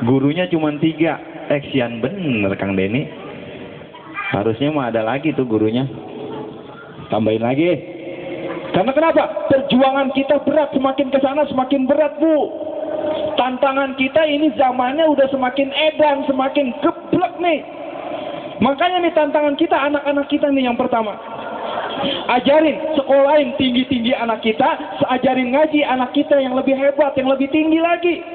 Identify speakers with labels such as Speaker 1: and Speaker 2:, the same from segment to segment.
Speaker 1: Gurunya cuma 3. Eksian bener Kang Denny. Harusnya mah ada lagi tuh gurunya. Tambahin lagi. Karena kenapa? Perjuangan kita berat, semakin ke sana semakin berat, Bu. Tantangan kita ini zamannya udah semakin edan, semakin geblek nih. Makanya nih tantangan kita, anak-anak kita nih yang pertama. Ajarin, sekolahin tinggi-tinggi anak kita, ajarin ngaji anak kita yang lebih hebat, yang lebih tinggi lagi.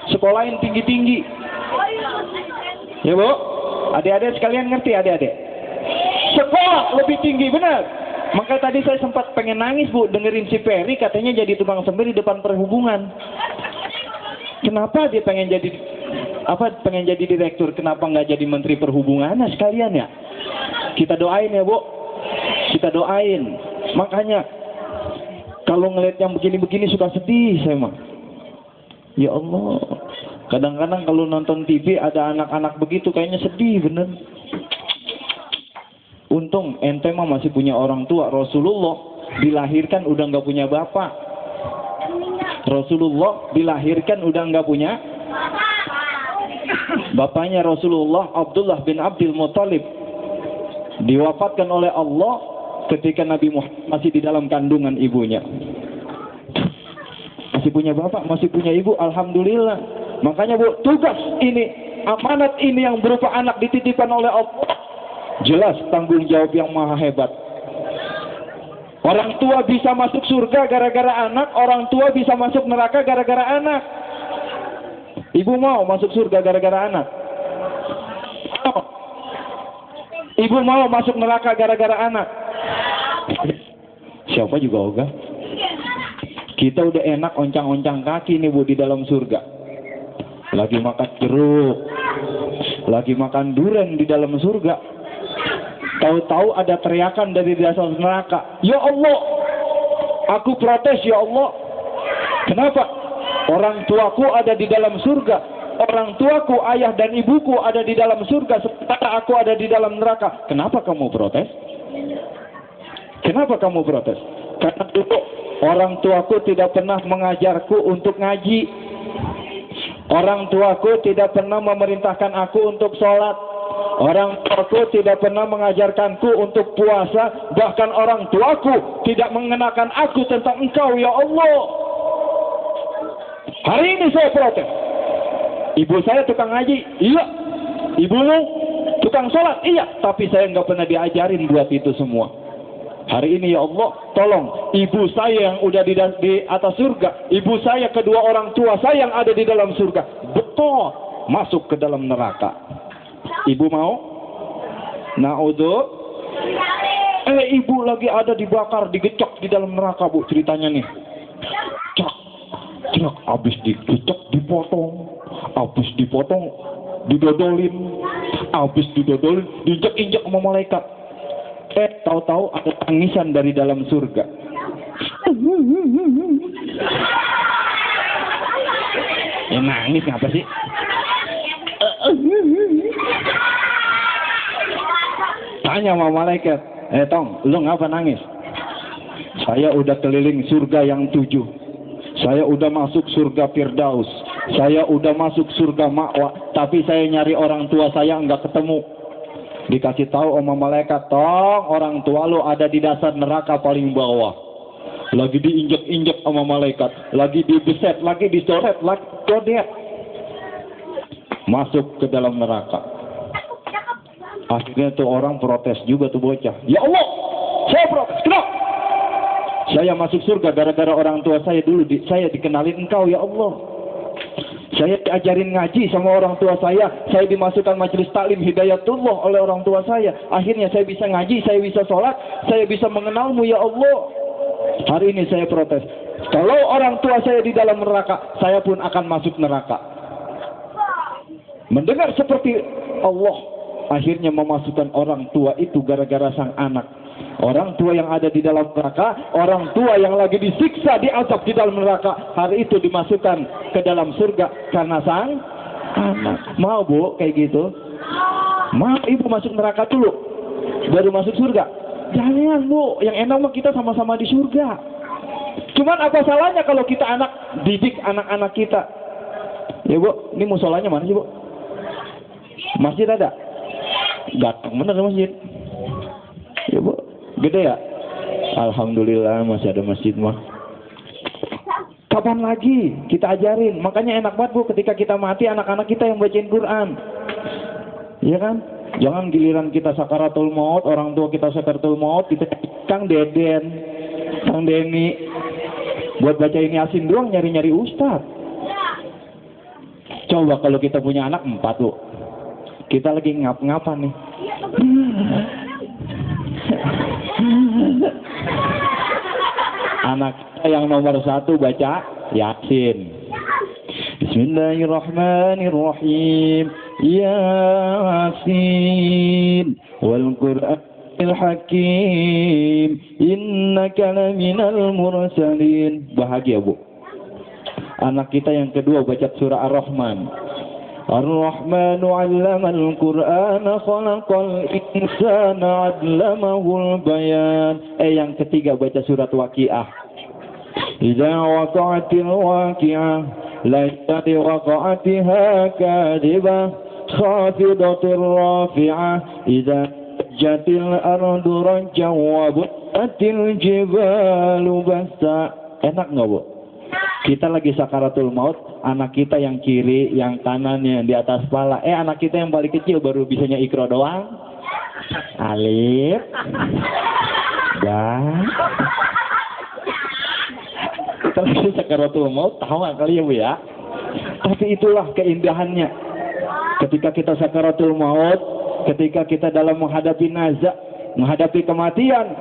Speaker 1: Sekolahin tinggi-tinggi. Ya Bu, adik-adik sekalian ngerti adik-adik? Sekolah lebih tinggi, benar. Maka tadi saya sempat pengen nangis Bu, dengerin si Ferry katanya jadi tukang semir di depan perhubungan. Kenapa dia pengen jadi direktur? Kenapa nggak jadi menteri perhubungan sekalian ya? Kita doain ya Bu, kita doain. Makanya kalau ngeliat yang begini-begini suka sedih saya mah. Ya Allah, kadang-kadang kalau nonton TV ada anak-anak begitu kayaknya sedih bener. Untung ente mah masih punya orang tua. Rasulullah dilahirkan udah nggak punya bapak. Rasulullah dilahirkan udah nggak punya bapaknya. Rasulullah Abdullah bin Abdul Muttalib diwafatkan oleh Allah ketika Nabi Muhammad masih di dalam kandungan ibunya. Masih punya bapak, masih punya ibu, alhamdulillah. Makanya Bu, tugas ini, amanat ini yang berupa anak dititipkan oleh Allah. Jelas tanggung jawab yang maha hebat. Orang tua bisa masuk surga gara-gara anak, orang tua bisa masuk neraka gara-gara anak. Ibu mau masuk surga gara-gara anak? Ibu mau masuk neraka gara-gara anak? Siapa juga ogah. Kita udah enak oncang-oncang kaki nih Bu di dalam surga. Lagi makan jeruk, lagi makan durian di dalam surga. Tahu-tahu ada teriakan dari dasar neraka. Ya Allah, aku protes ya Allah. Kenapa? Orang tuaku ada di dalam surga. Orang tuaku, ayah dan ibuku ada di dalam surga. Sementara aku ada di dalam neraka. Kenapa kamu protes? Kenapa kamu protes? Karena dulu orang tuaku tidak pernah mengajarku untuk ngaji. Orang tuaku tidak pernah memerintahkan aku untuk sholat. Orang tuaku tidak pernah mengajarkanku untuk puasa. Bahkan orang tuaku tidak mengenakan aku tentang engkau ya Allah. Hari ini saya protes. Ibu saya tukang ngaji, iya. Ibumu tukang sholat, iya. Tapi saya nggak pernah diajarin buat itu semua. Hari ini ya Allah, tolong ibu saya yang udah di atas surga, ibu saya, kedua orang tua saya yang ada di dalam surga, betul masuk ke dalam neraka. Ibu mau? Na'udzu. Ibu lagi ada dibakar, digecok di dalam neraka Bu, ceritanya nih. Cek, habis digecok dipotong, habis dipotong didodolin, habis didodolin diinjek-injek sama malaikat. Tahu-tahu ada tangisan dari dalam surga. Ya nangis ngapa sih? Tanya sama malaikat, Tong, lu ngapa nangis? Saya udah keliling surga yang 7. Saya udah masuk surga Firdaus. Saya udah masuk surga Ma'wa. Tapi saya nyari orang tua saya nggak ketemu. Dikasih tahu sama malaikat, Tong, orang tua lu ada di dasar neraka paling bawah. Lagi diinjek-injek sama malaikat. Lagi dibeset, lagi dicoret, lagi jodet. Masuk ke dalam neraka. Akhirnya tuh orang protes juga tuh bocah. Ya Allah, saya protes. Kenapa? Saya masuk surga gara-gara orang tua saya dulu. Saya dikenalin engkau ya Allah. Saya diajarin ngaji sama orang tua saya. Saya dimasukkan majelis taklim hidayatullah oleh orang tua saya. Akhirnya saya bisa ngaji, saya bisa sholat, saya bisa mengenalmu ya Allah. Hari ini saya protes. Kalau orang tua saya di dalam neraka, saya pun akan masuk neraka. Mendengar seperti Allah akhirnya memasukkan orang tua itu gara-gara sang anak. Orang tua yang ada di dalam neraka, orang tua yang lagi disiksa, diazab di dalam neraka, hari itu dimasukkan ke dalam surga karena sang anak. Mau Bu kayak gitu? Mau ibu masuk neraka dulu baru masuk surga? Jangan Bu, yang enak mah kita sama-sama di surga. Cuman apa salahnya kalau kita didik anak-anak kita? Ya Bu, ini musolanya mana sih Bu? Masjid ada? Gateng bener masjid. Ya Bu, gede ya? Alhamdulillah masih ada masjid mah. Kapan lagi kita ajarin? Makanya enak banget Bu, ketika kita mati anak-anak kita yang bacain Quran. Iya kan? Jangan giliran kita sakaratul maut, orang tua kita sakaratul maut, kita Kang Deden, Kang Deni buat baca ini Yasin doang nyari-nyari ustaz. Coba kalau kita punya anak 4 Bu. Kita lagi ngap-ngapan nih. Anak yang nomor 1 baca Yasin. Bismillahirrahmanirrahim. Yasin wal Qur'anil Hakim innaka laminal mursalin. Bahagia Bu. Anak kita yang kedua baca surah Ar-Rahman. Ar-Rahmanu 'allamal Qur'ana khalaqal insana 'allamahul bayan. Yang ketiga baca surat Waqiah. Idza waqa'atil waqi'ah laysat waqa'atiha kadhibah khafidatur rafi'ah idza jatil ardu rajjan wa bu'atil jibalu basa. Enak nggak Bu? Kita lagi sakaratul maut, anak kita yang kiri, yang kanan, yang di atas kepala. Anak kita yang paling kecil baru bisanya ikro doang. Alif. Ba. Kita lagi sakaratul maut, tahu nggak kali ya Bu ya? Tapi itulah keindahannya. Ketika kita sakaratul maut, ketika kita dalam menghadapi nazak, menghadapi kematian,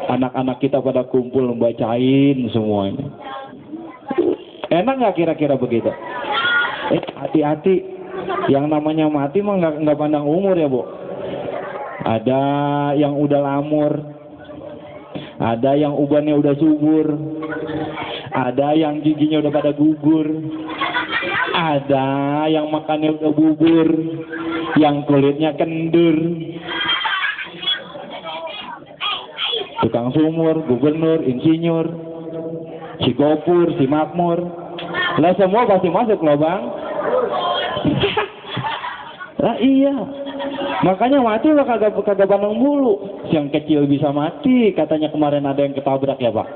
Speaker 1: anak-anak kita pada kumpul membacain semuanya. Enak nggak kira-kira begitu? Hati-hati, yang namanya mati mah nggak pandang umur ya Bu. Ada yang udah lamur, ada yang ubannya udah subur, ada yang giginya udah pada gugur, ada yang makannya udah bubur, yang kulitnya kendur. Tukang sumur, gubernur, insinyur, si gopur, si makmur. Lah semua pasti masuk loh Bang. Lah iya. Makanya mati lah kagak pandang bulu. Yang kecil bisa mati, katanya kemarin ada yang ketabrak ya Pak.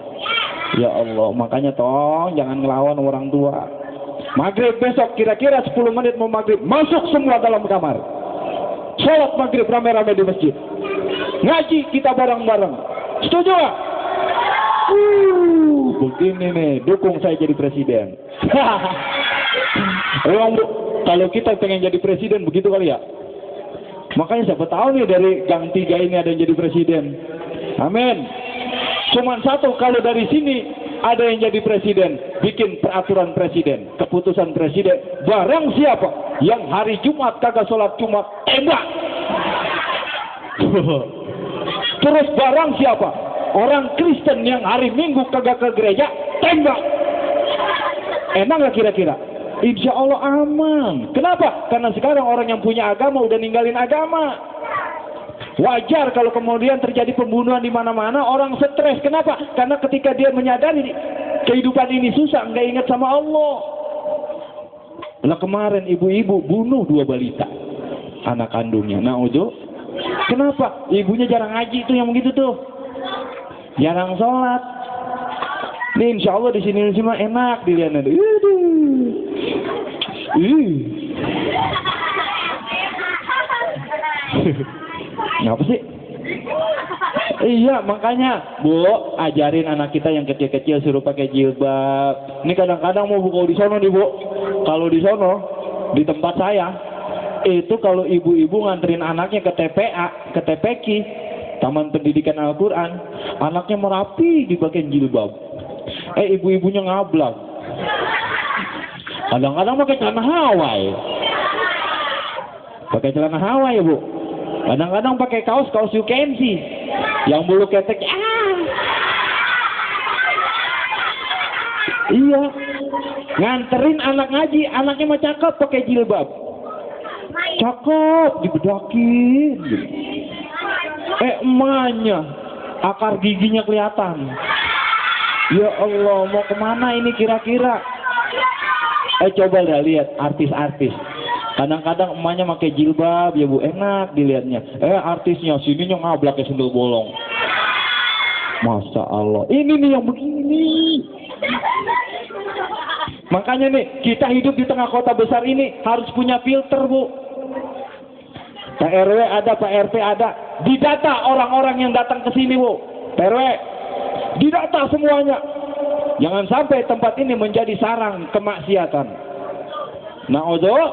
Speaker 1: Ya Allah, makanya tolong jangan ngelawan orang tua. Maghrib besok kira-kira 10 menit mau maghrib, masuk semua dalam kamar. Sholat maghrib rame-rame di masjid. Ngaji kita bareng-bareng. Setuju gak? Begini nih, dukung saya jadi presiden. Emang kalau kita pengen jadi presiden begitu kali ya? Makanya siapa tahu nih dari Gang 3 ini ada yang jadi presiden. Amin. Cuman satu, kalau dari sini ada yang jadi presiden, bikin peraturan presiden, keputusan presiden, barang siapa yang hari Jumat kagak sholat Jumat, tembak. Terus barang siapa orang Kristen yang hari Minggu kagak ke gereja, tembak. Enak gak kira-kira? Insya Allah aman. Kenapa? Karena sekarang orang yang punya agama udah ninggalin agama. Wajar kalau kemudian terjadi pembunuhan di mana-mana, orang stres. Kenapa? Karena ketika dia menyadari kehidupan ini susah, nggak ingat sama Allah. Nah kemarin ibu-ibu bunuh 2 balita, anak kandungnya. Nah Ujo, kenapa? Ibunya jarang ngaji tuh yang begitu tuh, jarang sholat. Nih insya Allah di sini mah enak dilihat nanti. Ngapa sih? Iya makanya Bu, ajarin anak kita yang kecil-kecil suruh pakai jilbab. Ini kadang-kadang mau buka di sono nih Bu. Kalau di sono di tempat saya itu kalau ibu-ibu nganterin anaknya ke TPA, ke TPQ, Taman Pendidikan Al-Quran, anaknya merapi dipakai jilbab. Ibu-ibunya ngablak. Kadang-kadang pakai celana Hawaii. Pakai celana Hawaii Bu. Kadang-kadang pakai kaos you can see yang bulu ketek. Iya, nganterin anak ngaji, anaknya mah cakep pakai jilbab, cakep dibedakin. Emaknya akar giginya kelihatan. Ya Allah, mau kemana ini kira-kira? Coba dah lihat artis-artis. Kadang-kadang emaknya pakai jilbab ya Bu, enak dilihatnya. Artisnya sininya ngablak kayak sundel bolong. Masya Allah, ini nih yang begini. Makanya nih, kita hidup di tengah kota besar ini harus punya filter Bu. Pak RW ada, Pak RT ada. Didata orang-orang yang datang ke sini Bu. Pak RW, didata semuanya. Jangan sampai tempat ini menjadi sarang kemaksiatan. Na'udzubillah.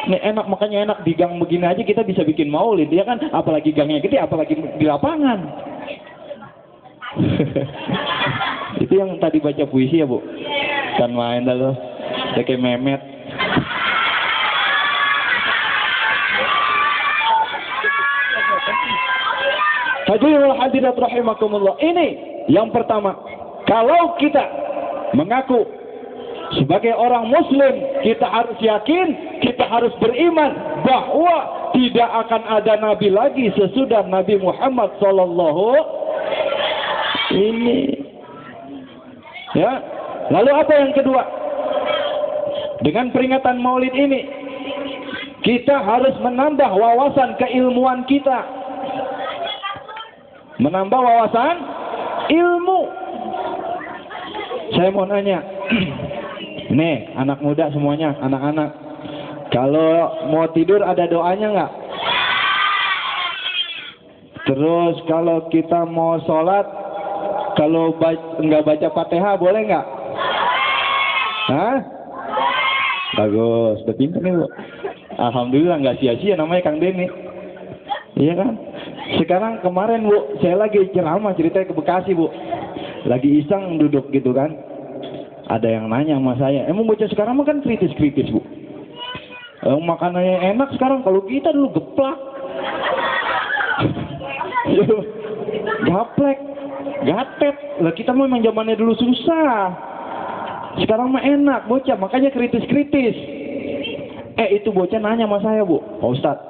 Speaker 1: Ini enak, makanya enak di gang begini aja kita bisa bikin maulid ya kan, apalagi gangnya gede, apalagi di lapangan. Itu yang tadi baca puisi ya Bu, kan main dah lo kayak memet. Hadirin hadirat rahimakumullah, ini yang pertama, kalau kita mengaku sebagai orang muslim, kita harus yakin, kita harus beriman bahwa tidak akan ada nabi lagi sesudah Nabi Muhammad sallallahu ini. Ya. Lalu apa yang kedua? Dengan peringatan Maulid ini, kita harus menambah wawasan keilmuan kita. Menambah wawasan ilmu. Saya mau nanya. Nih, anak muda semuanya, anak-anak. Kalau mau tidur ada doanya nggak? Terus kalau kita mau sholat, kalau nggak baca Fatihah boleh nggak? Hah? Bagus, udah pintar nih Bu. Alhamdulillah nggak sia-sia namanya Kang Denny. Iya kan? Sekarang kemarin Bu, saya lagi ceramah ceritanya ke Bekasi Bu. Lagi iseng duduk gitu kan. Ada yang nanya sama saya, emang bocah sekarang mah kan kritis-kritis Bu. Makanannya enak sekarang, kalau kita dulu geplak. Gaplek, gatet. Lah kita memang zamannya dulu susah. Sekarang mah enak bocah, makanya kritis-kritis. Itu bocah nanya sama saya Bu, Pak Ustadz.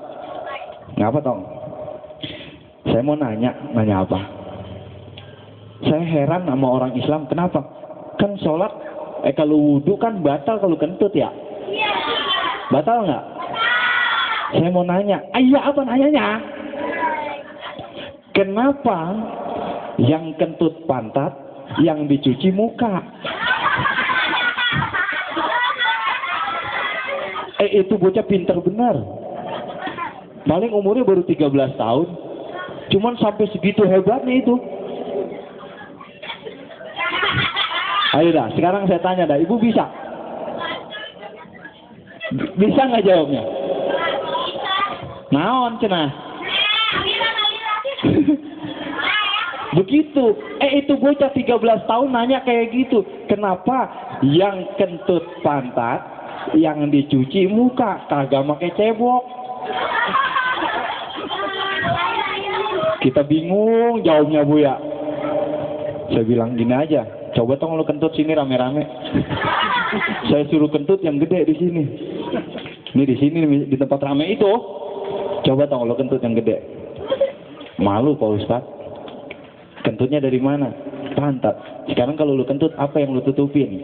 Speaker 1: Ngapa Tong? Saya mau nanya apa? Saya heran sama orang Islam, kenapa? Kan sholat, kalau wudhu kan batal kalau kentut ya? Batal nggak? Saya mau nanya, iya apa nanyanya? Kenapa yang kentut pantat, yang dicuci muka? Itu bocah pinter benar. Paling umurnya baru 13 tahun. Cuman sampai segitu hebatnya itu. Ayo dah, sekarang saya tanya dah, Ibu bisa? Bisa nggak jawabnya? Naon cenah? Begitu. Itu bocah 13 tahun nanya kayak gitu. Kenapa yang kentut pantat, yang dicuci muka, kagak pakai cebok? Kita bingung jawabnya Bu ya. Saya bilang gini aja, coba tong lu kentut sini rame-rame. Saya suruh kentut yang gede di sini. Ini di sini di tempat rame itu. Coba tong lu kentut yang gede. Malu Pak Ustadz. Kentutnya dari mana? Pantat. Sekarang kalau lu kentut, apa yang lu tutupin?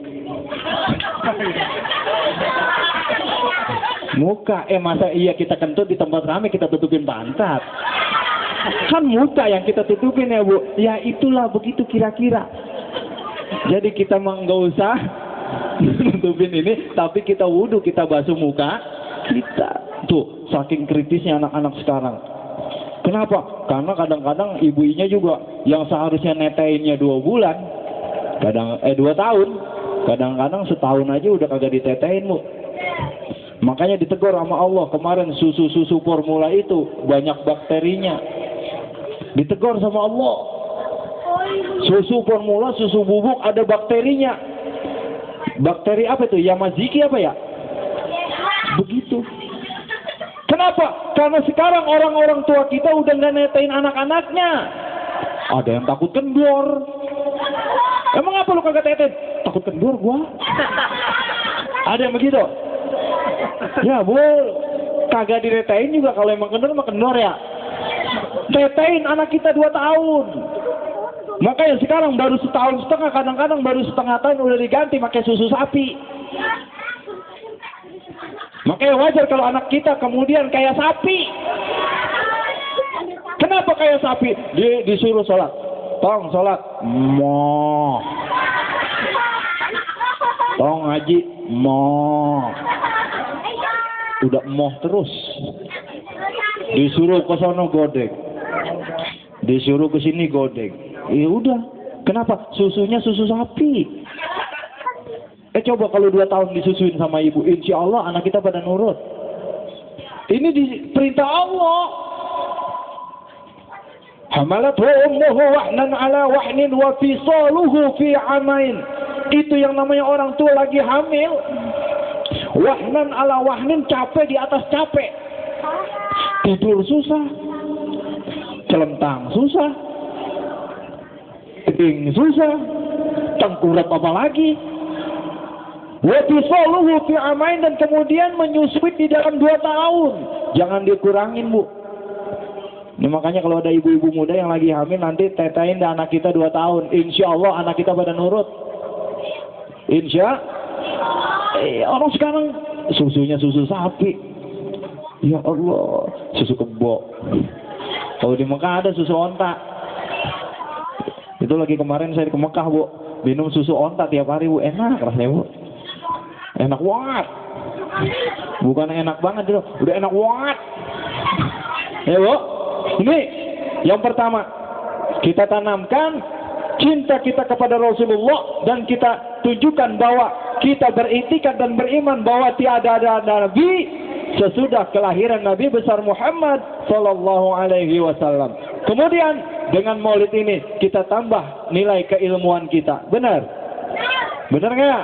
Speaker 1: Muka. Masa iya kita kentut di tempat rame kita tutupin pantat? Kan muka yang kita tutupin ya Bu. Ya itulah begitu kira-kira. Jadi kita mah nggak usah tutupin ini, tapi kita wudhu, kita basuh muka kita. Tuh, saking kritisnya anak-anak sekarang. Kenapa? Karena kadang-kadang ibunya juga yang seharusnya neteinnya 2 bulan, 2 tahun, kadang-kadang setahun aja udah kagak ditetein Bu. Makanya ditegur sama Allah kemarin, susu-susu formula itu banyak bakterinya. Ditegur sama Allah. Susu formula, susu bubuk ada bakterinya. Bakteri apa itu? Yamazaki apa ya? Begitu. Kenapa? Karena sekarang orang-orang tua kita udah nggak netain anak-anaknya. Ada yang takut kendor. Emang apa lu kagak tetein? Takut kendor gua. Ada yang begitu? Ya Bu, kagak diretain juga kalau emang kendor mah kendor ya. Tetein anak kita 2 tahun. Makanya sekarang baru setahun setengah, kadang-kadang baru setengah tahun udah diganti pakai susu sapi. Makanya wajar kalau anak kita kemudian kayak sapi. Kenapa kayak sapi? Disuruh sholat. Tong sholat. Moh. Tong ngaji. Moh. Udah moh terus. Disuruh ke sono godek. Disuruh ke sini godek. Ya udah. Kenapa? Susunya susu sapi. Coba kalau 2 tahun disusuin sama ibu, insya Allah anak kita pada nurut. Ini perintah Allah. Hamalathu ummuhu wahnan ala wahnin wa fisaluhu fi amain. Itu yang namanya orang tua lagi hamil. Wahnan ala wahnin, capek di atas capek. Tidur susah. Celentang susah. Keting susah. Tengkurap apa lagi? Wa fisaluhu fi amain, dan kemudian menyusui di dalam 2 tahun. Jangan dikurangin, Bu. Ini makanya kalau ada ibu-ibu muda yang lagi hamil, nanti tetain dah anak kita 2 tahun. Insya Allah anak kita pada nurut. Insya orang sekarang susunya susu sapi. Ya Allah, susu kebo. Kalau di Mekah ada susu onta. Itu lagi kemarin saya ke Mekah, Bu. Minum susu onta tiap hari, Bu. Enak rasanya, Bu. Enak banget. Bukan enak banget, loh. Udah enak banget. Ya, Bu. Ini yang pertama. Kita tanamkan cinta kita kepada Rasulullah, dan kita tunjukkan bahwa kita beriktikad dan beriman bahwa tiada ada nabi sesudah kelahiran Nabi besar Muhammad sallallahu alaihi wasallam. Kemudian dengan Maulid ini kita tambah nilai keilmuan kita. Benar? Benar nggak?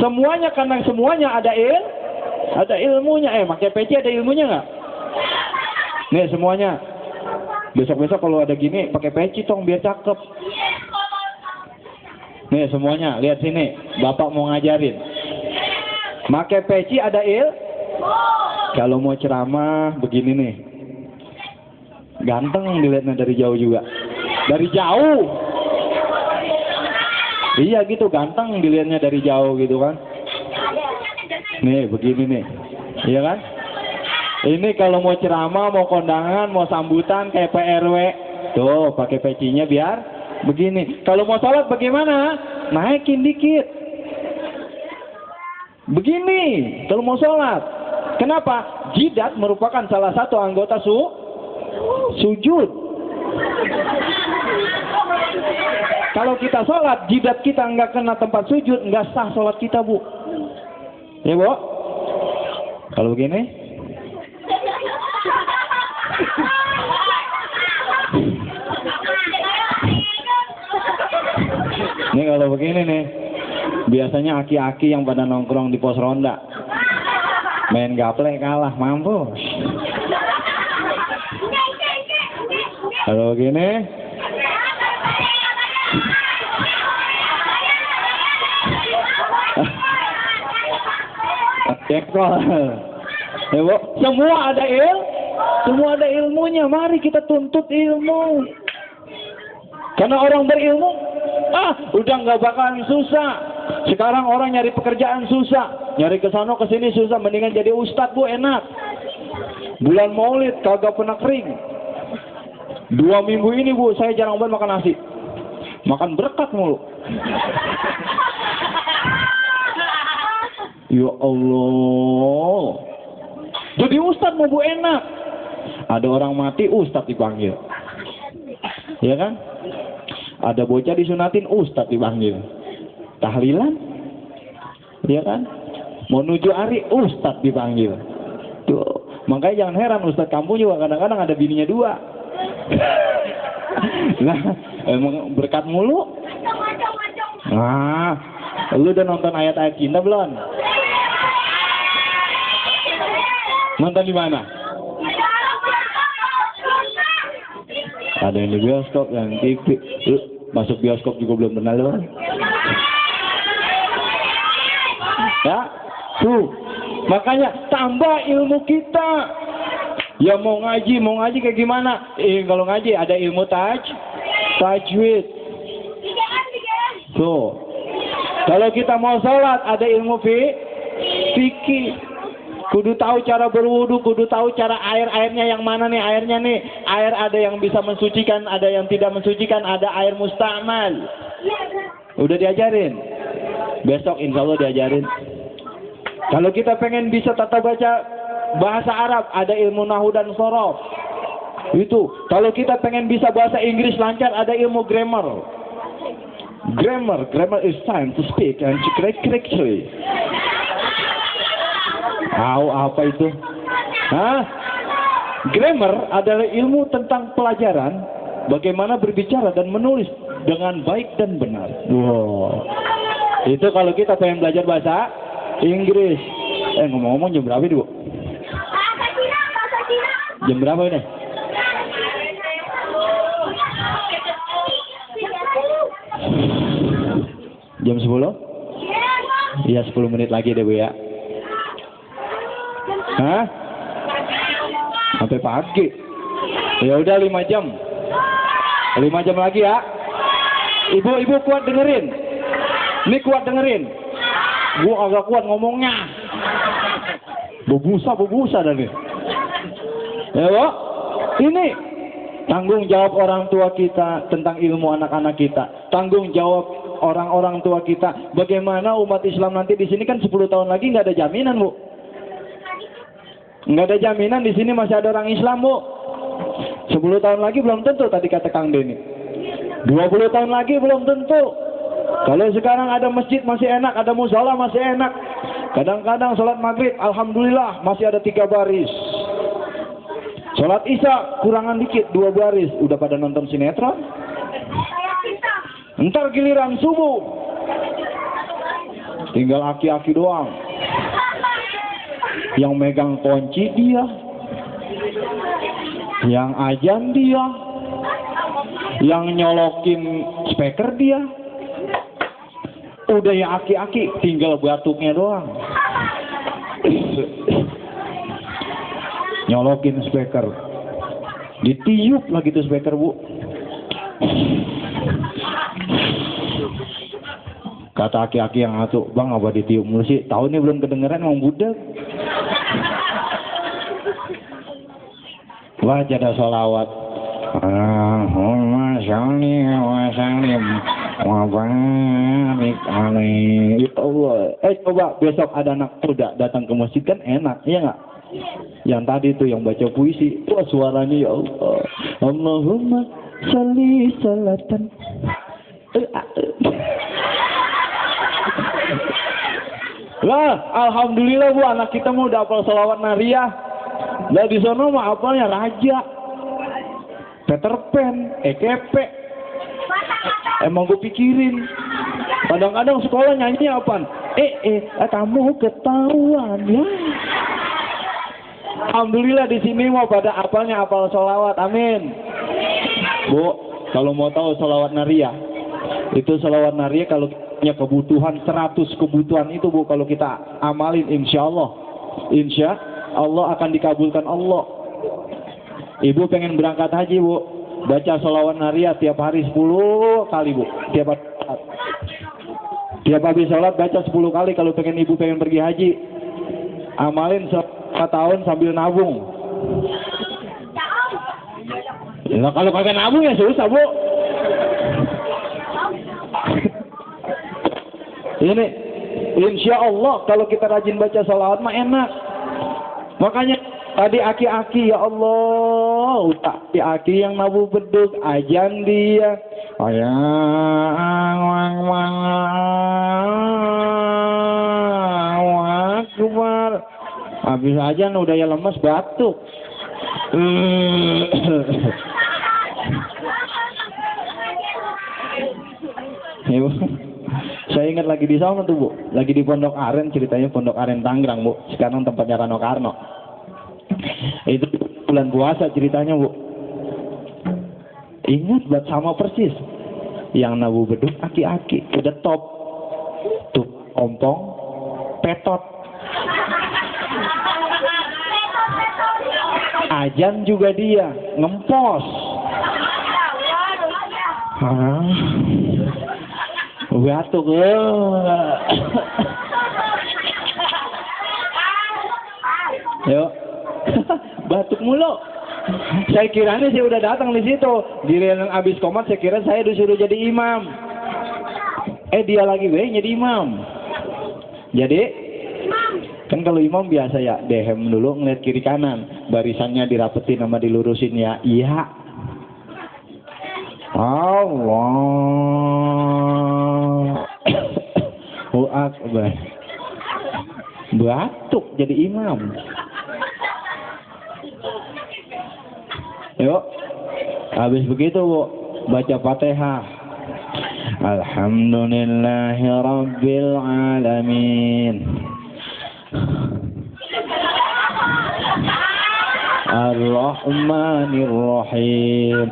Speaker 1: Semuanya, karena semuanya ada ilmunya. Pakai peci ada ilmunya nggak? Nih semuanya. Besok-besok kalau ada gini pakai peci tong biar cakep. Nih semuanya, lihat sini. Bapak mau ngajarin. Pakai peci ada Kalau mau ceramah begini nih. Ganteng dilihatnya dari jauh juga. Dari jauh. Iya gitu, ganteng dilihatnya dari jauh gitu kan. Nih begini nih. Iya kan? Ini kalau mau ceramah, mau kondangan, mau sambutan kayak PRW. Tuh, pakai pecinya biar begini. Kalau mau sholat bagaimana? Naikin dikit. Begini, kalau mau sholat. Kenapa? Jidat merupakan salah satu anggota sujud. Kalau kita sholat, jidat kita nggak kena tempat sujud, nggak sah sholat kita, Bu. Ya, Bu? Kalau begini? Ini kalau begini nih, biasanya aki-aki yang pada nongkrong di pos ronda. Main gaplek kalah, mampus. Kalau begini, ekol. Ya, Bu, semua ada ilmunya. Mari kita tuntut ilmu. Karena orang berilmu, udah nggak bakalan susah. Sekarang orang nyari pekerjaan susah, nyari kesana kesini susah. Mendingan jadi ustadz, Bu, enak. Bulan Maulid kagak pernah kering. 2 minggu ini, Bu, saya jarang banget makan nasi. Makan berkat mulu. Ya Allah. Jadi ustadz mau, Bu, enak. Ada orang mati, ustadz dipanggil. Ya kan? Ada bocah disunatin, ustadz dipanggil. Tahlilan. Ya kan? Mau nuju hari, ustadz dipanggil. Tuh. Makanya jangan heran, ustadz kampung juga kadang-kadang ada bininya 2. Nah, emang berkat mulu. Nah, lu udah nonton ayat-ayat cinta belum? Nonton di mana? Ada yang di bioskop, yang TV. Lu masuk bioskop juga belum pernah lu. Ya, tuh. Makanya tambah ilmu kita. Ya mau ngaji kayak gimana? Kalau ngaji ada ilmu tajwid. Tuh. Kalau kita mau sholat ada ilmu fikih. Kudu tahu cara berwudu, kudu tahu cara airnya yang mana nih airnya nih. Air ada yang bisa mensucikan, ada yang tidak mensucikan, ada air mustamal. Udah diajarin. Besok insya Allah diajarin. Kalau kita pengen bisa tata baca bahasa Arab, ada ilmu nahu dan sorof. Itu. Kalau kita pengen bisa bahasa Inggris lancar, ada ilmu grammar. Grammar is time to speak and to correctly. Apa itu? Hah? Grammar adalah ilmu tentang pelajaran bagaimana berbicara dan menulis dengan baik dan benar. Wow. Itu kalau kita pengen belajar bahasa Inggris. Ngomong-ngomong jam berapa, Bu? Jam berapa ini? Jam 10? Iya, 10 menit lagi deh, Bu ya. Hah? Sampai pagi. Ya udah 5 jam. 5 jam lagi ya. Ibu kuat dengerin. Ini kuat dengerin. Gua agak kuat ngomongnya. Bebusa dah nih. Ya, Bu. Ini tanggung jawab orang tua kita tentang ilmu anak-anak kita. Tanggung jawab orang-orang tua kita. Bagaimana umat Islam nanti di sini kan 10 tahun lagi nggak ada jaminan, Bu. Nggak ada jaminan di sini masih ada orang Islam, Bu. 10 tahun lagi belum tentu, tadi kata Kang Denny. 20 tahun lagi belum tentu. Kalau sekarang ada masjid masih enak, ada mushola masih enak. Kadang-kadang sholat maghrib, alhamdulillah masih ada 3 baris. Sholat isya kurangan dikit, 2 baris. Udah pada nonton sinetron. Ntar giliran subuh, tinggal aki-aki doang. Yang megang kunci dia, yang ajan dia, yang nyolokin speaker dia. Udah ya aki-aki, tinggal batuknya doang. Nyolokin speaker, ditiup lagi tuh speaker, Bu. Kata aki-aki yang atuh, Bang, apa ditiup mulu sih? Tahu nih belum kedengeran emang budak. Wah, jada sholawat. Allahumma sholli wa sallim wa barik alaihi. Ya Allah. Coba besok ada anak muda datang ke masjid kan enak, iya nggak? Yang tadi tuh yang baca puisi, wah suaranya ya Allah. Allahumma sholli salatan. Lah, alhamdulillah, Bu, anak kita mau udah hafal sholawat nariyah. Lah di sono mah hafalnya Raja, Peter Pan, EKP. Emang gue pikirin. Kadang-kadang sekolah nyanyi apaan? Kamu ketahuan ya. Alhamdulillah di sini mau pada hafalnya hafal sholawat. Amin. Bu, kalau mau tahu sholawat nariyah, itu sholawat nariyah kalau punya kebutuhan 100 kebutuhan itu, Bu, kalau kita amalin insya Allah akan dikabulkan Allah. Ibu pengen berangkat haji, Bu, baca sholawat nariyah tiap hari 10 kali, Bu. Tiap habis sholat baca 10 kali kalau ibu pengen pergi haji. Amalin 4 tahun sambil nabung. Nah, kalau kagak nabung ya susah, Bu. Ini insya Allah kalau kita rajin baca sholawat mah enak. Makanya tadi aki-aki, ya Allah, aki-aki yang nabu beduk, ajan dia. Akbar. Habis ajan udah ya lemes batuk. Saya ingat lagi di sana tuh, Bu. Lagi di Pondok Aren, ceritanya Pondok Aren Tangerang, Bu. Sekarang tempatnya Rano Karno. Itu bulan puasa ceritanya, Bu. Ingat buat sama persis. Yang nabu beduk aki-aki, udah top. Tuh, ompong, petot. Ajan juga dia, ngempos. Batuk. Yuk. Batuk mulu. Saya kiranya saya udah datang di situ. Giliran abis komat saya kira saya disuruh jadi imam. Dia lagi jadi imam. Jadi kan kalau imam biasa ya dehem dulu ngeliat kiri kanan, barisannya dirapetin sama dilurusin ya. Iya. Allahu Akbar. Batuk jadi imam. Yuk, habis begitu Bu, baca Fatihah. Alhamdulillahi Rabbil Alamin. Ar-Rahmanir Rahim.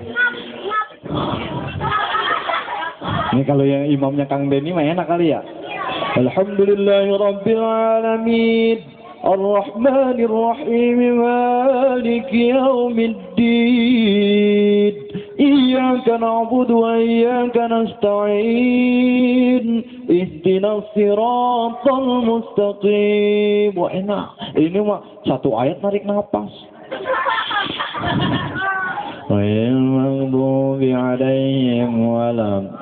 Speaker 1: Ini kalau yang imamnya Kang Denny mah enak kali ya. Alhamdulillahi Rabbil Alamin. Ar-Rahmanir Rahim. Maliki Yaumiddin. Iyyaka na'budu wa iyyaka nasta'in. Ihdinas siratal mustaqim. Wah enak. Ini mah satu ayat narik napas. Ghairil maghdubi 'alaihim waladdallin.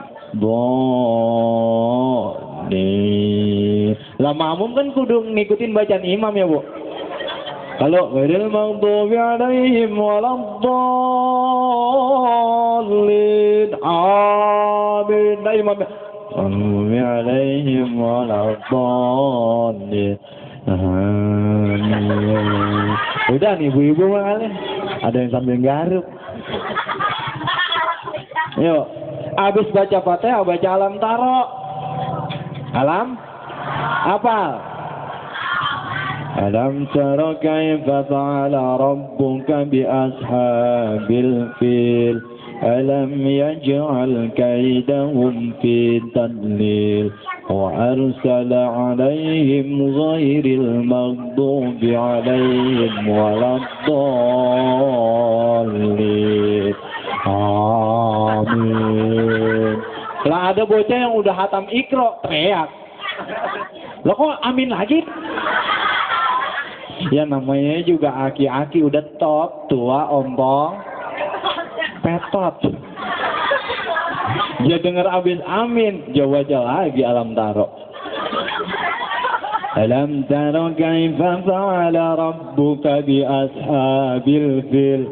Speaker 1: Lah makmum kan kudu ngikutin bacaan imam ya, Bu. Kalau ghairil maghdubi 'alaihim waladdallin. Amin. Nah imam maghdubi 'alaihim waladdallin. Udah nih ibu-ibu malah ada yang sambil garuk. Yuk, habis baca Fatihah baca alam taro. Alam apa? Alam taro kaifa fa'ala rabbuka bi ashabil fil. Alam yaj'al kaidahum fi tadlil. وأرسل عليهم غير المغضوب عليهم ولا الضالين. Amin. Lah ada bocah yang udah hatam Iqra teriak. Lah kok amin lagi? Ya namanya juga aki-aki udah top, tua, ompong, petot. Dia dengar abis amin, dia baca lagi alam taro. Alam taro kaifa fa'ala rabbuka bi ashabil fil.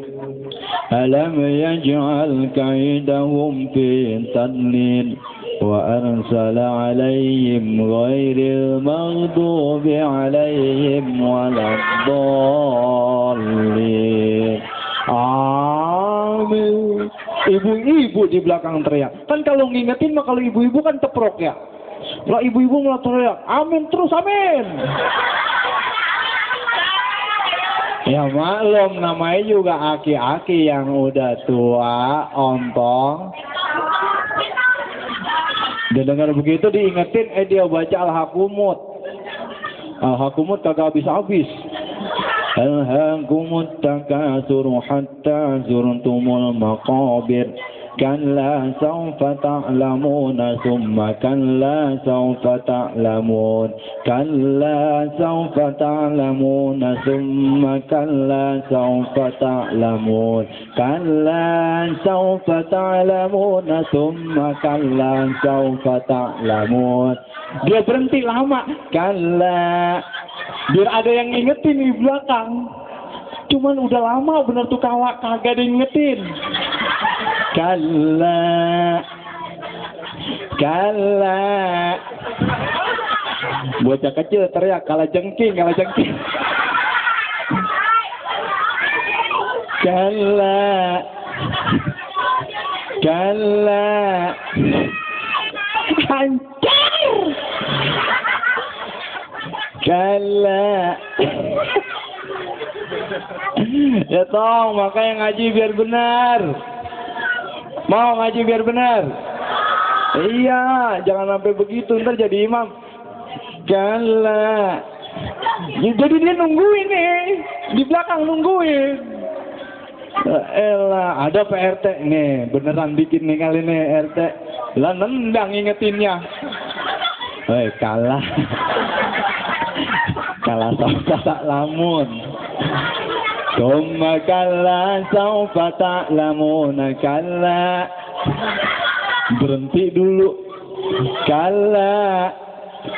Speaker 1: Alam yaj'al kaidahum fi tadlil. Wa arsala alaihim ghairil maghdubi alaihim waladdallin. Amin. Ibu-ibu di belakang teriak. Kan kalau ngingetin mah kalau ibu-ibu kan teprok ya. Kalau ibu-ibu malah teriak, amin terus amin. Ya maklum namanya juga aki-aki yang udah tua, ompong. Dia dengar begitu diingetin, dia baca Al-Hakumut. Al-Hakumut kagak habis-habis. Alhaakumut takasur hatta zurtumul maqabir. Kalla sawfa ta'lamuna thumma kalla sawfa ta'lamun. Kalla sawfa ta'lamuna thumma kalla sawfa ta'lamun. Kalla sawfa ta'lamuna thumma kalla sawfa ta'lamun. Dia berhenti lama. Kalla. Biar ada yang ngingetin di belakang. Cuman udah lama bener tuh kawak kagak ada ngingetin. Kalla. Kalla. Bocah kecil teriak kala jengking, kala jengking. Kalla. Kalla. Hancur. Kalla. Ya tong, makanya ngaji biar benar. Mau ngaji biar benar? Iya, jangan sampai begitu ntar jadi imam. Kalla. Ya, jadi dia nungguin nih, di belakang nungguin. Elah, ada PRT nih, beneran bikin nih kali nih RT. Lah nendang ingetinnya. Kalah. Kalah tak lamun. Tsumma kalla saufa ta'lamuna kalla. Berhenti dulu. Kalla.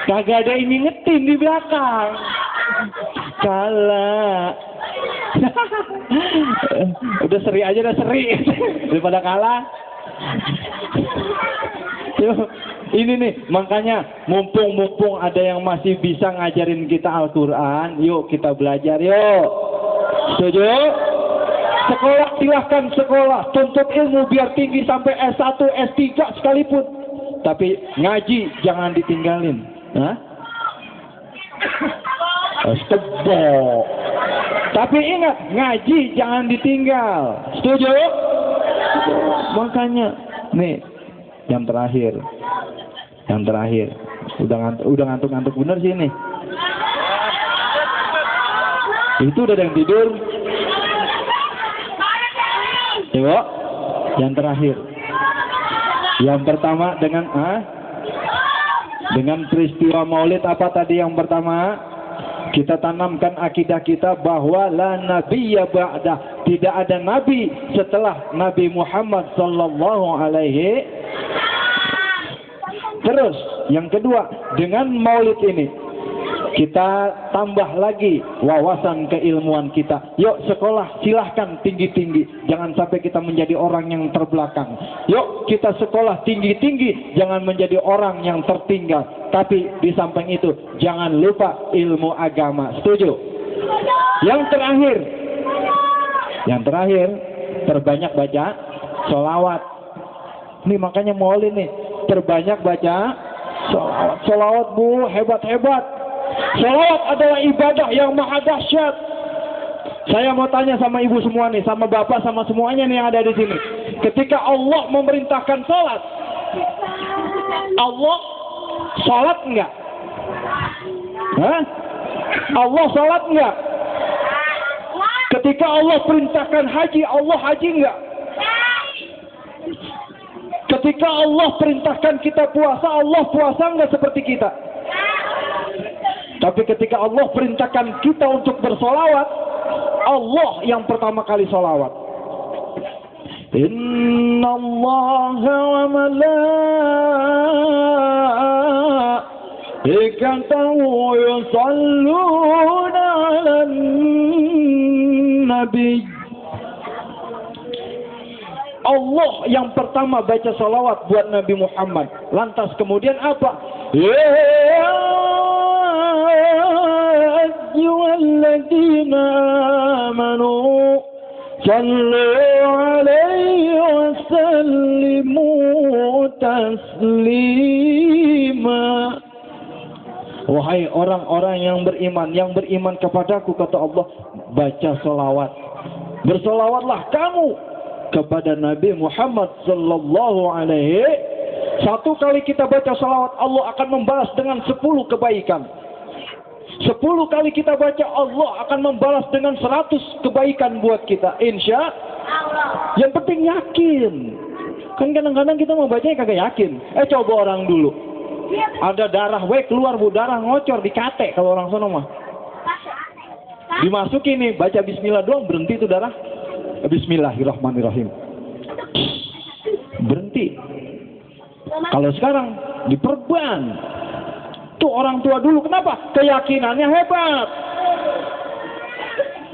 Speaker 1: Kagak ada ini ngetin di belakang. Kalla. Udah seri aja, udah seri. Daripada kalah. Ini nih, makanya mumpung ada yang masih bisa ngajarin kita Al-Quran, yuk kita belajar, yuk. Setuju? Sekolah, silahkan sekolah. Tuntut ilmu biar tinggi sampai S1, S3 sekalipun. Tapi ngaji jangan ditinggalin. Hah? Astagfirullah. Tapi ingat, ngaji jangan ditinggal. Setuju? Makanya, nih, yang terakhir. Udah ngantuk bener sih ini. Itu udah ada yang tidur. Coba, yang terakhir. Yang pertama dengan peristiwa Maulid apa tadi yang pertama? Kita tanamkan akidah kita bahwa la nabiyya ba'da, tidak ada nabi setelah Nabi Muhammad sallallahu alaihi. Terus yang kedua, dengan Maulid ini kita tambah lagi wawasan keilmuan kita. Yuk sekolah, silahkan tinggi-tinggi. Jangan sampai kita menjadi orang yang terbelakang. Yuk kita sekolah tinggi-tinggi. Jangan menjadi orang yang tertinggal. Tapi di samping itu, jangan lupa ilmu agama. Setuju? Yang terakhir, perbanyak baca sholawat. Nih makanya Maulid nih, perbanyak baca sholawat. Sholawat bu, hebat-hebat. Sholawat adalah ibadah yang maha dahsyat. Saya mau tanya sama ibu semua nih, sama bapak, sama semuanya nih yang ada di sini. Ketika Allah memerintahkan sholat, Allah sholat enggak? Hah? Allah sholat enggak? Ketika Allah perintahkan haji, Allah haji enggak? Ketika Allah perintahkan kita puasa, Allah puasa enggak seperti kita? Tapi ketika Allah perintahkan kita untuk bersolawat, Allah yang pertama kali solawat. Inna Allah wa malaikatahu yusalluna ala nabi. Allah yang pertama baca salawat buat Nabi Muhammad. Lantas kemudian apa? ayyuhalladzina amanu sallu alaihi wa sallimu taslima. Wahai orang-orang yang beriman kepadaku, kata Allah, baca salawat. Bersolawatlah kamu kepada Nabi Muhammad sallallahu alaihi. Satu kali kita baca salawat, Allah akan membalas dengan 10 kebaikan. 10 kali kita baca, Allah akan membalas dengan 100 kebaikan buat kita, insya Allah. Yang penting yakin. Kan kadang-kadang kita mau bacanya kagak yakin. Coba orang dulu, ada darah keluar bu, darah ngocor di kate kalau orang sono mah. Dimasukin nih, baca bismillah doang, berhenti tuh darah. Bismillahirrahmanirrahim, berhenti. Kalau sekarang diperban. Tuh orang tua dulu, kenapa? Keyakinannya hebat.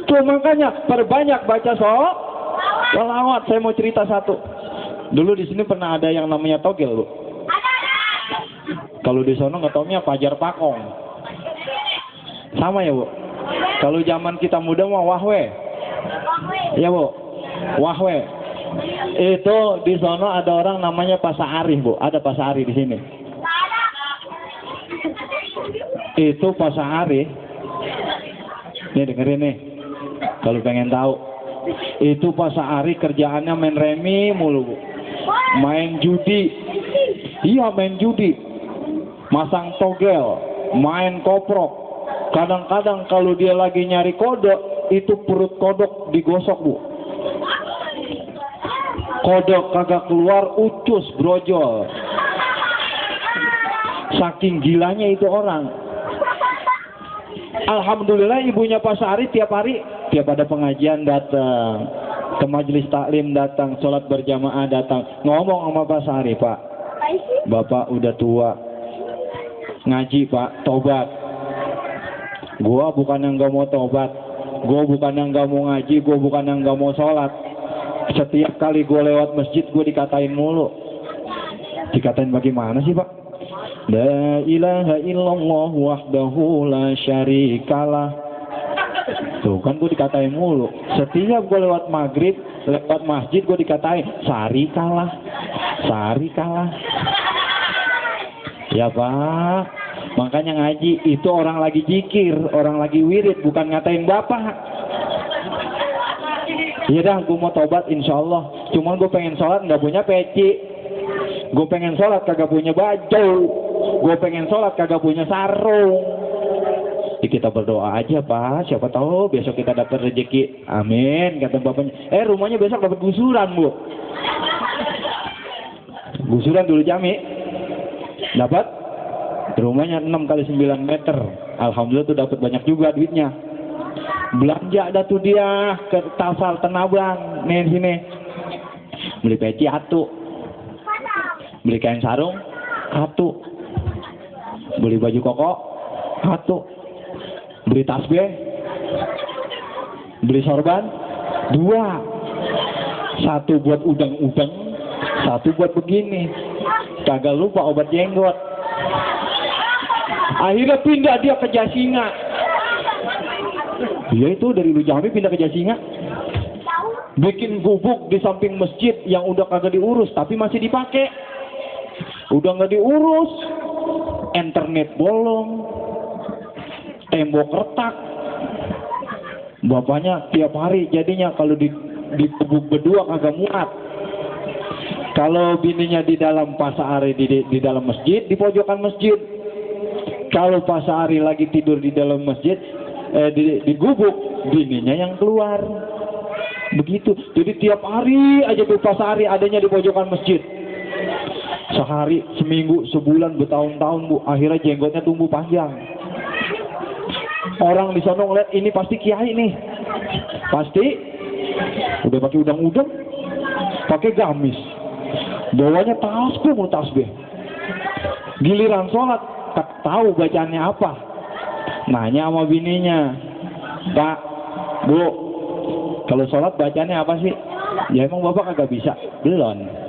Speaker 1: Tuh makanya perbanyak baca sholawat. Saya mau cerita satu. Dulu di sini pernah ada yang namanya togel, bu. Kalau di sono ngetoknya Pajar Pakong. Sama ya, bu. Kalau zaman kita muda mah wahwe. Iya, bu. Wahwe. Itu di sono ada orang namanya Pak Sa'ari, bu. Ada Pak Sa'ari di sini. Itu Pak Sa'ari. Nih dengerin nih. Kalau pengen tahu. Itu Pak Sa'ari kerjaannya main remi mulu, bu. Main judi. Iya, main judi. Masang togel, main koprok. Kadang-kadang kalau dia lagi nyari kodok, itu perut kodok digosok, bu. Kodok kagak keluar, ucus brojol. Saking gilanya itu orang. Alhamdulillah ibunya Pak Sari tiap hari, tiap ada pengajian datang, ke majelis taklim datang, sholat berjamaah datang, ngomong sama Pak Sari, Pak, Bapak udah tua, ngaji Pak, tobat. Gua bukan yang gak mau tobat, gua bukan yang gak mau ngaji, gua bukan yang gak mau sholat. Setiap kali gua lewat masjid gua dikatain mulu. Dikatain bagaimana sih Pak? La ilaha illallah wahdahu la syarikalah. Tuh kan gue dikatain mulu. Setiap gue lewat maghrib, lewat masjid gue dikatain Sari kalah, Sari kalah. Ya Pak, makanya ngaji itu orang lagi zikir, orang lagi wirid, bukan ngatain Bapak. Iya dah, gue mau tobat insya Allah. Cuman gue pengen sholat nggak punya peci. Gue pengen sholat kagak punya baju. Gue pengen sholat kagak punya sarung. Ya, kita berdoa aja Pak. Siapa tahu besok kita dapat rezeki. Amin. Kata bapaknya. Rumahnya besok dapat gusuran Bu. Gusuran dulu Jami. Dapat. Rumahnya 6 kali 9 meter. Alhamdulillah tuh dapat banyak juga duitnya. Belanja dah tuh dia ke Tasal Tenabang. Nih sini. Beli peci atu. Beli kain sarung atu. Beli baju koko atu. Beli tasbih, beli sorban 2, 1 buat udang-udang, 1 buat begini. Kagak lupa obat jenggot. Akhirnya pindah dia ke Jasinga. Dia itu dari Lujami pindah ke Jasinga. Bikin gubuk di samping masjid yang udah kagak diurus tapi masih dipakai. Udah nggak diurus, internet bolong, tembok retak. Bapaknya tiap hari jadinya kalau di gubuk berdua kagak muat. Kalau bininya di dalam pasahari di dalam masjid, di pojokan masjid. Kalau pasahari lagi tidur di dalam masjid, di gubuk, bininya yang keluar. Begitu. Jadi tiap hari aja tuh pasahari adanya di pojokan masjid. Sehari, seminggu, sebulan, bertahun-tahun Bu, akhirnya jenggotnya tumbuh panjang. Orang di sana ngeliat ini pasti kiai nih, pasti udah pakai udang-udang, pakai gamis, bawanya tasbih mau tasbih. Giliran sholat, tak tahu bacaannya apa. Nanya sama bininya, Pak, Bu, kalau sholat bacaannya apa sih? Ya emang Bapak kagak bisa? Belum.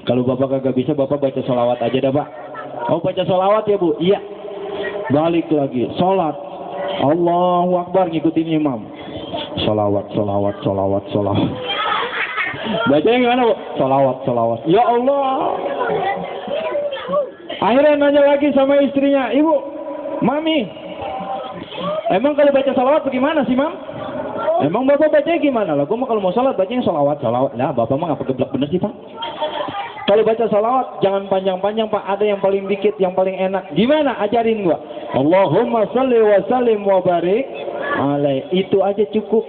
Speaker 1: Kalau Bapak kagak bisa, Bapak baca sholawat aja dah Pak. Oh baca sholawat ya Bu? Iya. Balik lagi, sholat. Allahu Akbar, ngikutin imam. Sholawat, sholawat, sholawat, sholawat. Bacanya gimana Bu? Sholawat, sholawat. Ya Allah. Akhirnya nanya lagi sama istrinya, Ibu, Mami, emang kalau baca sholawat bagaimana sih Mam? Emang Bapak bacanya gimana? Lah, gua kalau mau sholat bacanya sholawat, sholawat. Lah, Bapak mah ngapa geblek bener sih Pak? Kalau baca salawat jangan panjang-panjang Pak, ada yang paling dikit, yang paling enak. Gimana? Ajarin gua. Allahumma sholli wa sallim wa barik alaih. Itu aja cukup.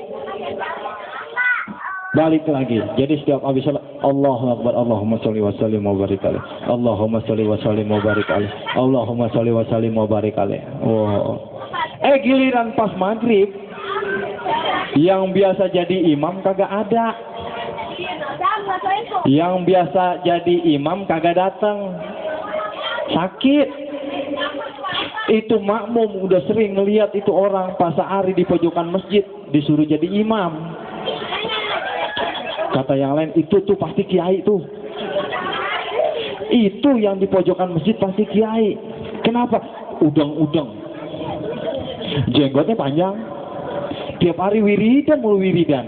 Speaker 1: Balik lagi. Jadi setiap habis salat, Allahu Akbar, Allahumma sholli wa sallim wa barik alaih. Allahumma sholli wa sallim wa barik alaih. Allahumma sholli wa sallim wa barik alaih. Oh. Giliran pas maghrib, yang biasa jadi imam kagak ada. Yang biasa jadi imam kagak datang, sakit. Itu makmum udah sering ngelihat itu orang pasahari di pojokan masjid disuruh jadi imam. Kata yang lain, itu tuh pasti kiai tuh. Itu yang di pojokan masjid pasti kiai. Kenapa? Udang-udang, jenggotnya panjang, tiap hari wiridan mulu wiridan.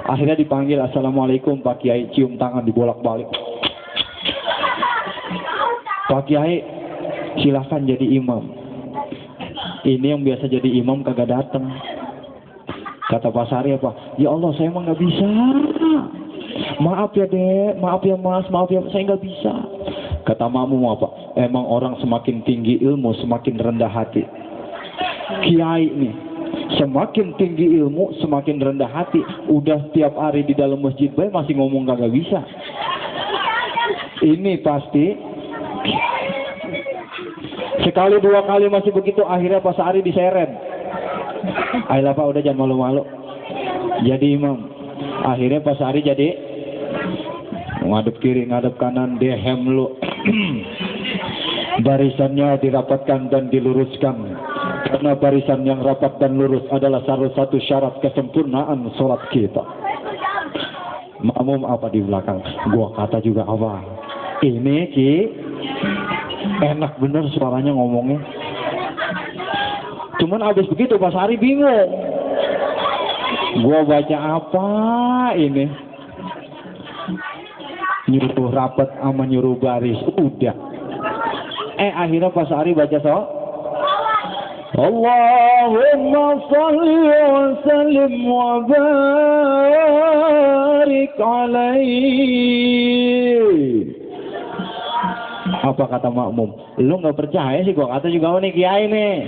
Speaker 1: Akhirnya dipanggil, Assalamualaikum Pak Kiai, cium tangan dibolak-balik. Pak Kiai, silahkan jadi imam. Ini yang biasa jadi imam kagak datang. Kata Pak Sari apa? Ya Allah, saya emang nggak bisa. Maaf ya Dek, maaf ya Mas, maaf ya, saya nggak bisa. Kata makmum apa? Emang orang semakin tinggi ilmu, semakin rendah hati. Kiai nih, semakin tinggi ilmu, semakin rendah hati. Udah tiap hari di dalam masjid baik masih ngomong kagak bisa. Ini pasti Sekali dua kali masih begitu, akhirnya Pak Sa'ari diseret. Ayolah Pak, udah jangan malu-malu. Jadi imam. Akhirnya Pak Sa'ari jadi ngadep kiri, ngadep kanan, dehem lu. Barisannya dirapatkan dan diluruskan. Karena barisan yang rapat dan lurus adalah salah satu syarat kesempurnaan sholat kita. Makmum apa di belakang? Gua kata juga apa? Ini Ki, enak bener suaranya ngomongnya. Cuman abis begitu Pak Sa'ari bingung. Gua baca apa ini? Nyuruh rapat sama nyuruh baris. Udah. Akhirnya Pak Sa'ari baca Allahumma salli wa sallim wa barik alaihi. Apa kata makmum? Lu nggak percaya sih, gua kata juga nih kiai nih.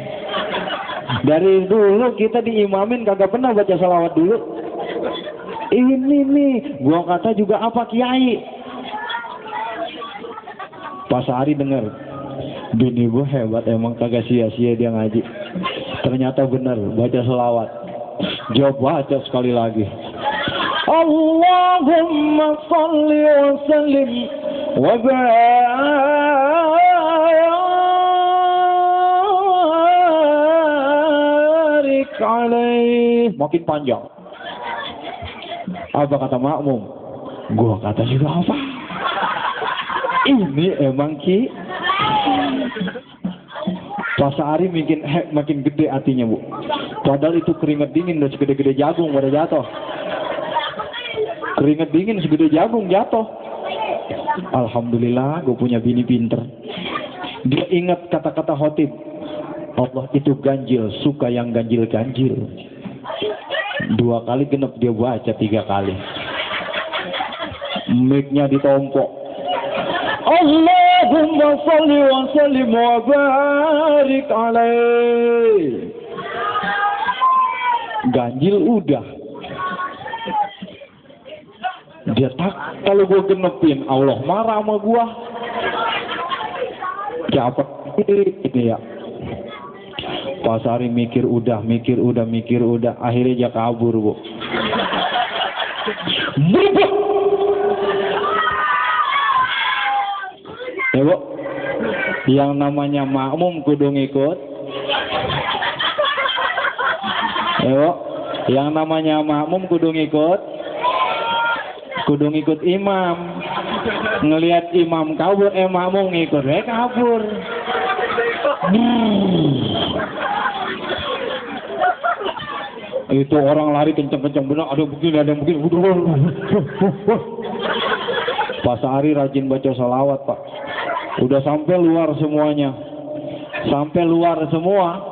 Speaker 1: Dari dulu kita diimamin kagak pernah baca salawat dulu. Ini nih, gua kata juga apa kiai? Pak Sa'ari dengar, bini gua hebat emang, kagak sia-sia dia ngaji. Ternyata benar baca selawat. Jawab baca sekali lagi. Allahumma salli wa sallim wa barik alaih. Makin panjang. Apa kata makmum? Gua kata juga apa? Ini emang Ki. Pak Sa'ari makin gede hatinya Bu. Padahal itu keringat dingin udah segede-gede jagung pada jatuh. Keringat dingin segede jagung jatuh. Alhamdulillah gue punya bini pinter. Dia ingat kata-kata khotib. Allah itu ganjil, suka yang ganjil-ganjil. 2 kali genep dia baca 3 kali. Mic-nya ditompok. Allahumma salli wa sallim wa barik alaih. Ganjil udah. Dia tak, kalau gue genepin Allah marah sama gue. Siapa ini ya? Pak Sa'ari mikir udah. Akhirnya dia kabur Bu. Berubah. Ya Bu, yang namanya makmum kudu ngikut. Ya Bu, yang namanya makmum kudu ngikut imam. Ngelihat imam kabur, makmum ngikut, kabur. Itu orang lari kenceng-kenceng benar, ada begini. Pak Sa'ari rajin baca salawat Pak. Udah sampai luar semuanya. Sampai luar semua.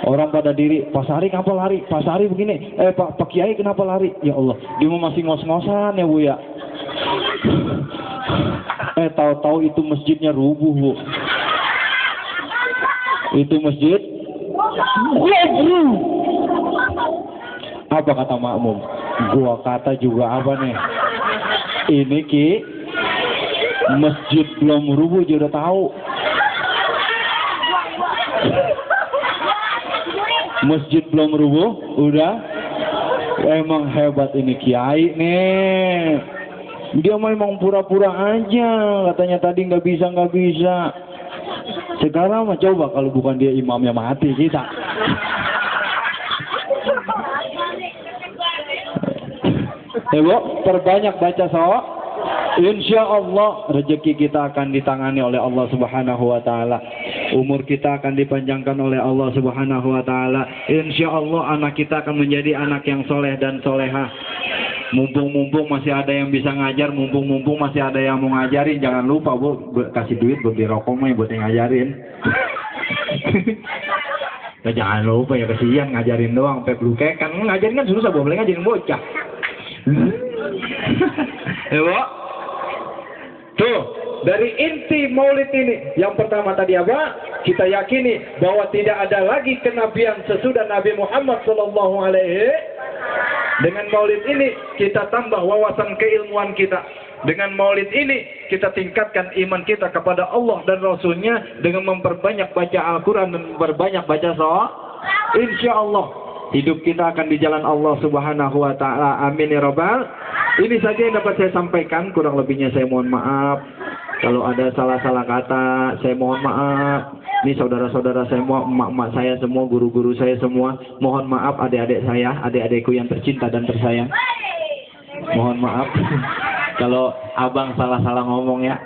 Speaker 1: Orang pada diri, Pak Sa'ari kenapa lari? Pak Sa'ari begini, Pak Kiai kenapa lari? Ya Allah, dia masih ngos-ngosan ya Bu ya. Tahu-tahu itu masjidnya rubuh Bu. Itu masjid rubuh. Apa kata makmum? Gua kata juga apa nih? Ini Ki, masjid belum rubuh juga udah tahu. Masjid belum rubuh, udah. Emang hebat ini kiai nih. Dia memang pura-pura aja, katanya tadi nggak bisa. Sekarang mah coba kalau bukan dia imamnya mati kita. Bu, perbanyak baca salawat. Insya Allah rezeki kita akan ditangani oleh Allah Subhanahu wa Ta'ala. Umur kita akan dipanjangkan oleh Allah Subhanahu wa Ta'ala. Insya Allah anak kita akan menjadi anak yang soleh dan solehah. Mumpung masih ada yang bisa ngajar, mumpung masih ada yang mau ngajarin, jangan lupa Bu, kasih duit buat beli rokok mah buat yang ngajarin. Nah, jangan lupa ya, kasihan ngajarin doang, sampai blukek kan ngajarin kan susah, boleh ngajarin bocah. Ya Bu. Tuh, dari inti maulid ini, yang pertama tadi apa? Kita yakini bahwa tidak ada lagi kenabian sesudah Nabi Muhammad SAW. Dengan maulid ini kita tambah wawasan keilmuan kita. Dengan maulid ini kita tingkatkan iman kita kepada Allah dan Rasulnya dengan memperbanyak baca Al-Quran dan memperbanyak baca sholat. Insya Allah hidup kita akan di jalan Allah Subhanahu wa Ta'ala. Amin ya Rabbal. Ini saja yang dapat saya sampaikan. Kurang lebihnya saya mohon maaf. Kalau ada salah-salah kata, saya mohon maaf. Ini saudara-saudara saya semua, emak-emak saya semua, guru-guru saya semua. Mohon maaf adik-adik saya, adik-adikku yang tercinta dan tersayang. Mohon maaf kalau abang salah-salah ngomong ya.